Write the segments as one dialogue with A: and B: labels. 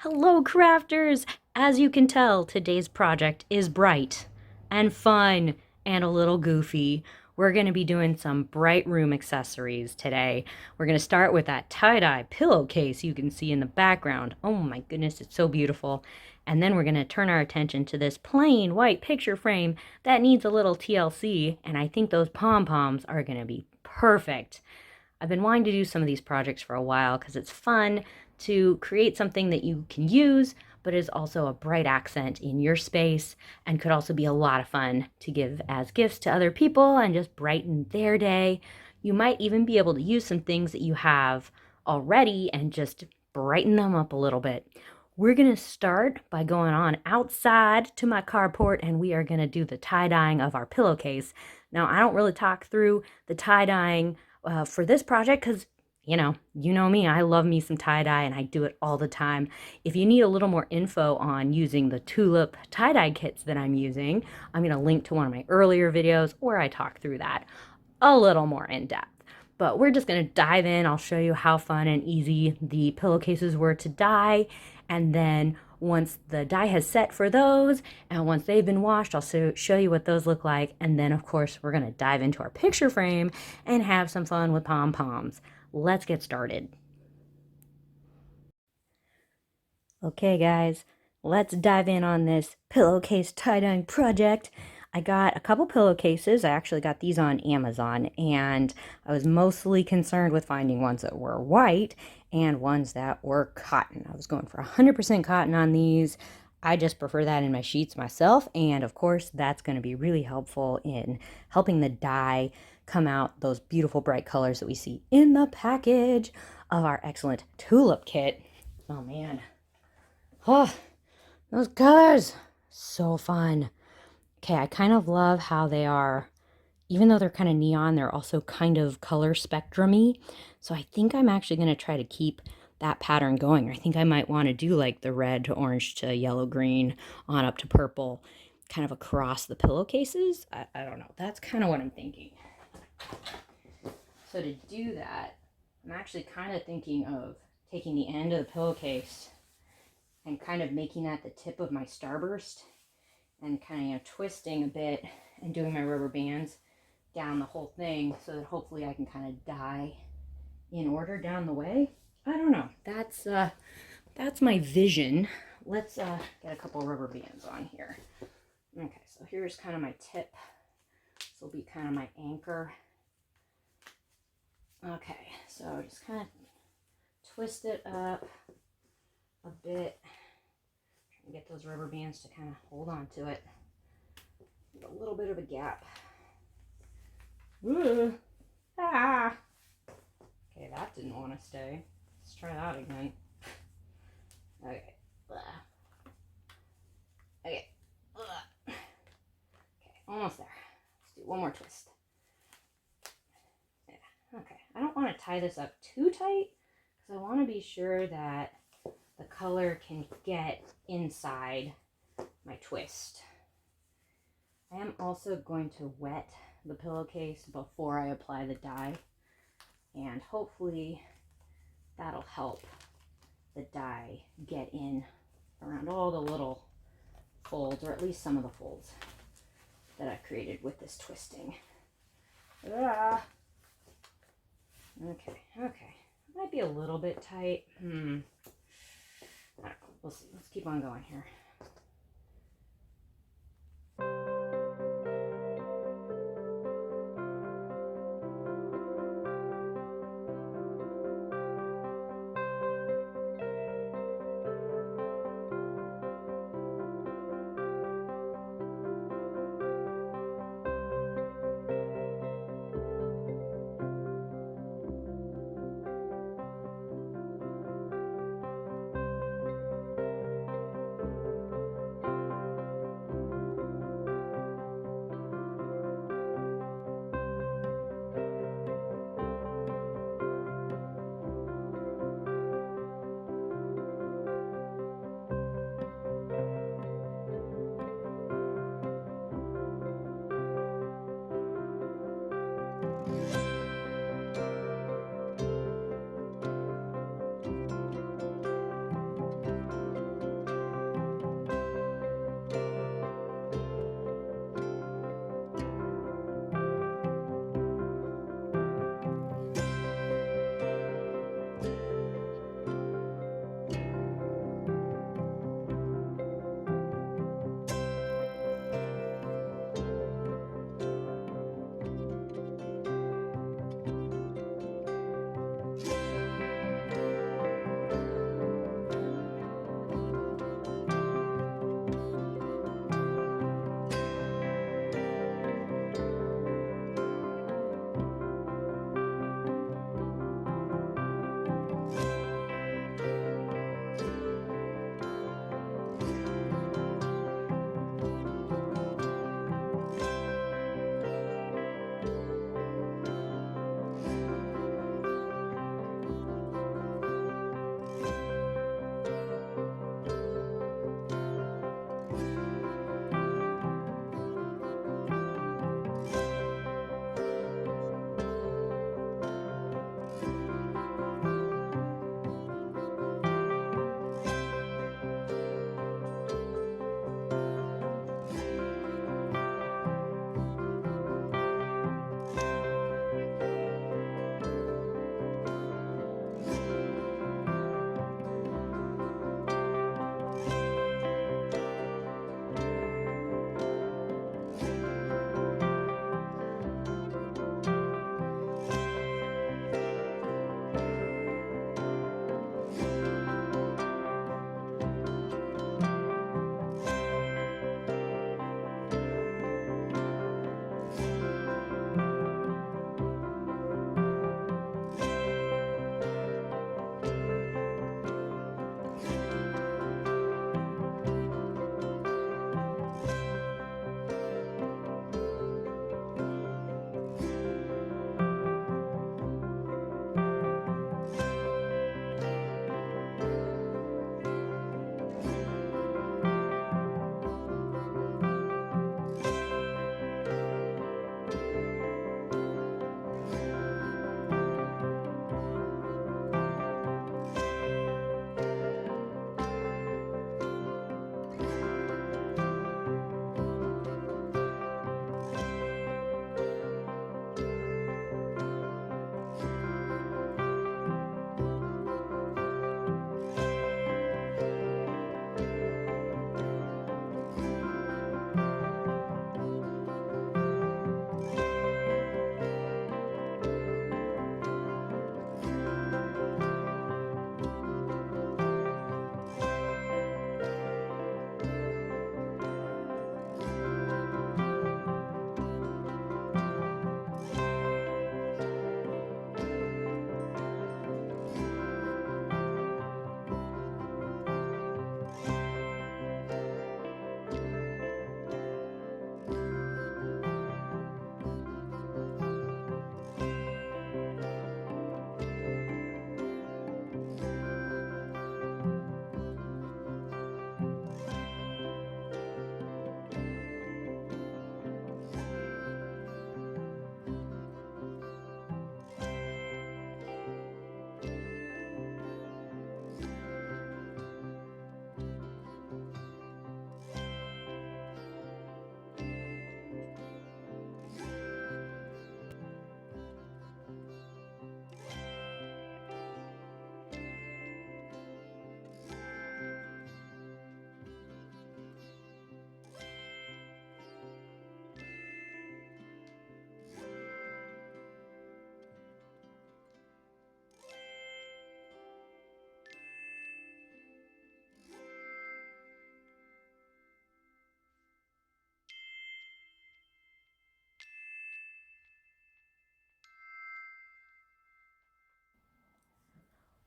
A: Hello, crafters! As you can tell, today's project is bright and fun and a little goofy. We're going to be doing some bright room accessories today. We're going to start with that tie-dye pillowcase you can see in the background. Oh my goodness, it's so beautiful. And then we're going to turn our attention to this plain white picture frame that needs a little TLC, and I think those pom-poms are going to be perfect. I've been wanting to do some of these projects for a while because it's fun to create something that you can use, but is also a bright accent in your space and could also be a lot of fun to give as gifts to other people and just brighten their day. You might even be able to use some things that you have already and just brighten them up a little bit. We're going to start by going on outside to my carport and we are going to do the tie-dyeing of our pillowcase. Now, I don't really talk through the tie-dyeing for this project because you know me, I love me some tie-dye and I do it all the time. If you need a little more info on using the tulip tie-dye kits that I'm using, I'm going to link to one of my earlier videos where I talk through that a little more in depth. But we're just going to dive in. I'll show you how fun and easy the pillowcases were to dye. And then once the dye has set for those, and once they've been washed, I'll show you what those look like. And then, of course, we're going to dive into our picture frame and have some fun with pom-poms. Let's get started. Okay, guys, let's dive in on this pillowcase tie-dyeing project. I got a couple pillowcases. I actually got these on Amazon, and I was mostly concerned with finding ones that were white and ones that were cotton. I was going for 100% cotton on these. I just prefer that in my sheets myself, and of course, that's going to be really helpful in helping the dye come out those beautiful bright colors that we see in the package of our excellent tulip kit. Oh man. Oh, those colors, so fun. Okay, I kind of love how they are, even though they're kind of neon, they're also kind of color spectrum-y. So I think I'm actually going to try to keep that pattern going. I think I might want to do like the red to orange to yellow green on up to purple, kind of across the pillowcases. I don't know. That's kind of what I'm thinking. So to do that, I'm actually kind of thinking of taking the end of the pillowcase and kind of making that the tip of my starburst and kind of twisting a bit and doing my rubber bands down the whole thing so that hopefully I can kind of dye in order down the way. I don't know. That's my vision. Let's get a couple rubber bands on here. Okay, so here's kind of my tip. This will be kind of my anchor. Okay, so just kind of twist it up a bit. Trying to get those rubber bands to kind of hold on to it. With a little bit of a gap. Ooh. Ah. Okay, that didn't want to stay. Let's try that again. Okay. Okay. Okay, almost there. Let's do one more twist. Yeah. Okay. I don't want to tie this up too tight because I want to be sure that the color can get inside my twist. I am also going to wet the pillowcase before I apply the dye, and hopefully that'll help the dye get in around all the little folds, or at least some of the folds that I've created with this twisting. Ah. Okay. Might be a little bit tight. I don't know. We'll see. Let's keep on going here.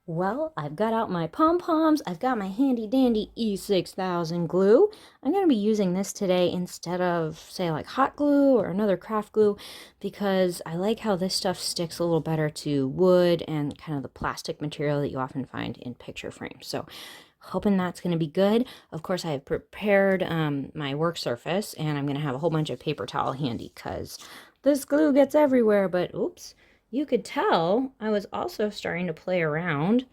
A: Well, I've got out my pom-poms. I've got my handy dandy E6000 glue. I'm going to be using this today instead of, say, like hot glue or another craft glue because I like how this stuff sticks a little better to wood and kind of the plastic material that you often find in picture frames. So hoping that's going to be good. Of course, I have prepared my work surface, and I'm going to have a whole bunch of paper towel handy because this glue gets everywhere. But oops, you could tell I was also starting to play around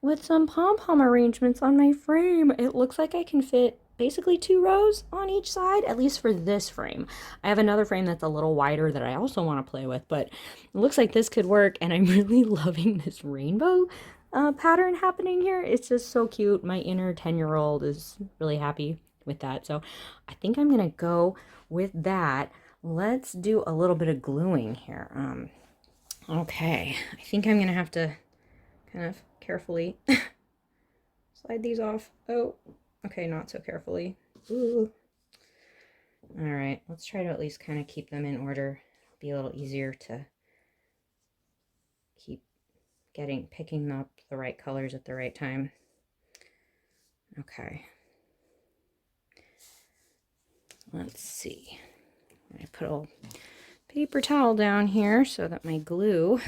A: with some pom-pom arrangements on my frame. It looks like I can fit basically 2 rows on each side, at least for this frame. I have another frame that's a little wider that I also want to play with, but it looks like this could work, and I'm really loving this rainbow pattern happening here. It's just so cute. My inner 10-year-old is really happy with that, so I think I'm gonna go with that. Let's do a little bit of gluing here. Okay, I think I'm gonna have to kind of carefully slide these off. Oh, okay, not so carefully. Ooh. All right, let's try to at least kind of keep them in order. It'll be a little easier to keep picking up the right colors at the right time. Okay. Let's see. I put a paper towel down here so that my glue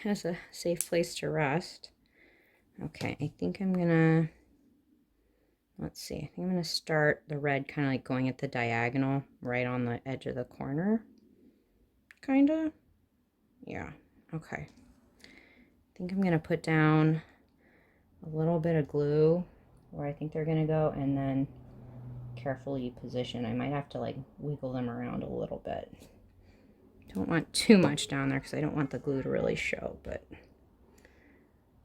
A: has a safe place to rest. Okay, I think I'm gonna, let's see, I think I'm gonna start the red kind of like going at the diagonal right on the edge of the corner. Kinda. Yeah, okay. I think I'm gonna put down a little bit of glue where I think they're gonna go, and then carefully position. I might have to like wiggle them around a little bit. Don't want too much down there because I don't want the glue to really show, but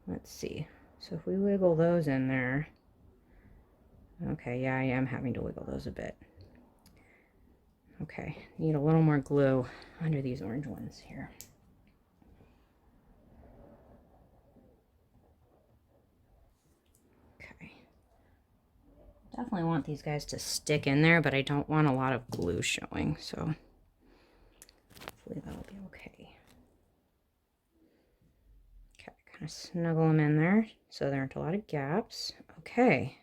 A: let's see. So if we wiggle those in there, okay, yeah, I am having to wiggle those a bit. Okay, need a little more glue under these orange ones here. Okay. Definitely want these guys to stick in there, but I don't want a lot of glue showing, so hopefully that'll be okay. Okay, kind of snuggle them in there so there aren't a lot of gaps. Okay,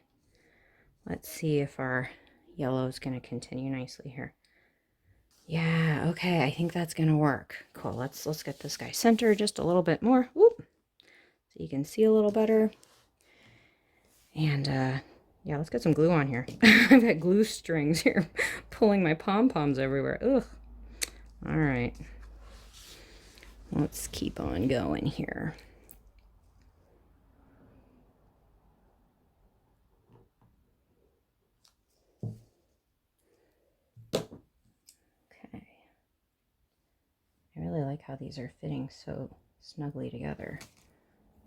A: let's see if our yellow is going to continue nicely here. Yeah, okay, I think that's going to work. Cool, let's get this guy centered just a little bit more. Whoop, so you can see a little better. And yeah, let's get some glue on here. I've got glue strings here pulling my pom-poms everywhere. Ugh. All right. Let's keep on going here. Okay. I really like how these are fitting so snugly together.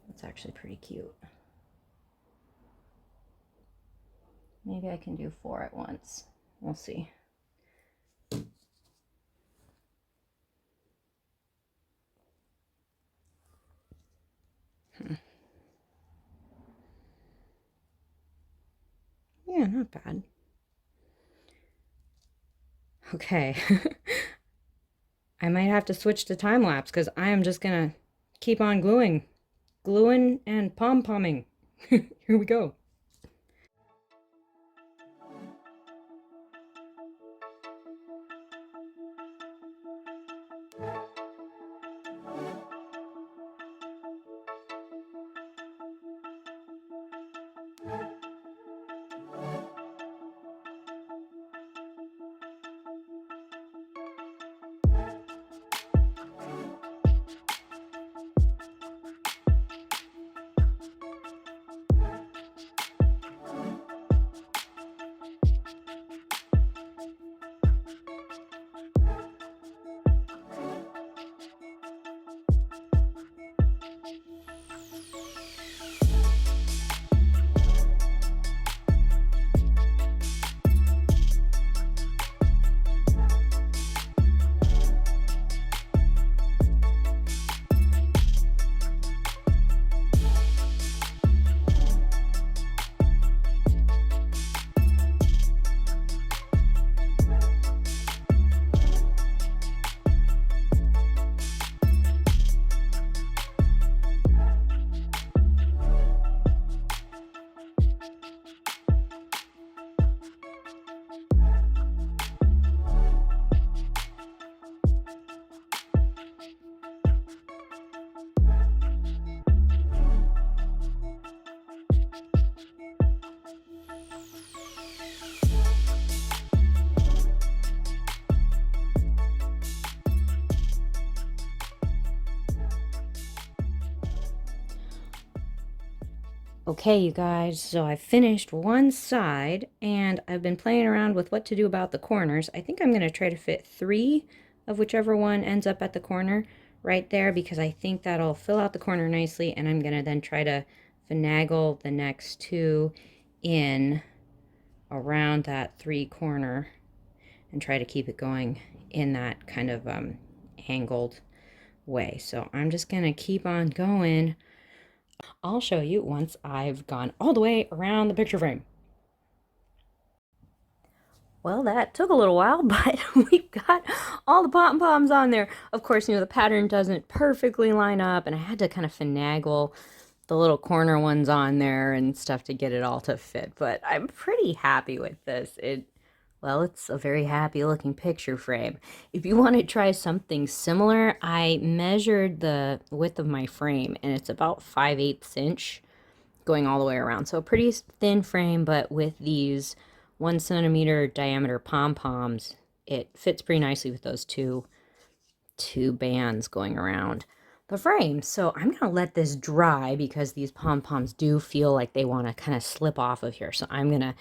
A: That's actually pretty cute. Maybe I can do 4 at once. We'll see. Yeah, not bad. Okay. I might have to switch to time lapse because I am just gonna keep on gluing and pom-pomming. Here we go. Okay, you guys, so I finished one side and I've been playing around with what to do about the corners. I think I'm going to try to fit 3 of whichever one ends up at the corner right there because I think that'll fill out the corner nicely, and I'm going to then try to finagle the next 2 in around that 3 corner and try to keep it going in that kind of angled way. So I'm just going to keep on going. I'll show you once I've gone all the way around the picture frame. Well, that took a little while, but we've got all the pom-poms on there. Of course, the pattern doesn't perfectly line up, and I had to kind of finagle the little corner ones on there and stuff to get it all to fit, but I'm pretty happy with this. Well, it's a very happy looking picture frame. If you want to try something similar, I measured the width of my frame, and it's about 5/8 inch going all the way around. So a pretty thin frame, but with these 1 centimeter diameter pom-poms, it fits pretty nicely with those two bands going around the frame. So I'm going to let this dry because these pom-poms do feel like they want to kind of slip off of here. So I'm going to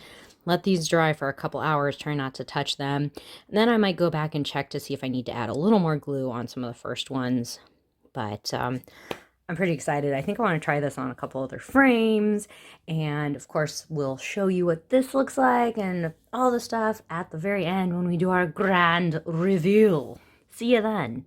A: let these dry for a couple hours, try not to touch them. And then I might go back and check to see if I need to add a little more glue on some of the first ones. But I'm pretty excited. I think I want to try this on a couple other frames. And of course, we'll show you what this looks like and all the stuff at the very end when we do our grand reveal. See you then.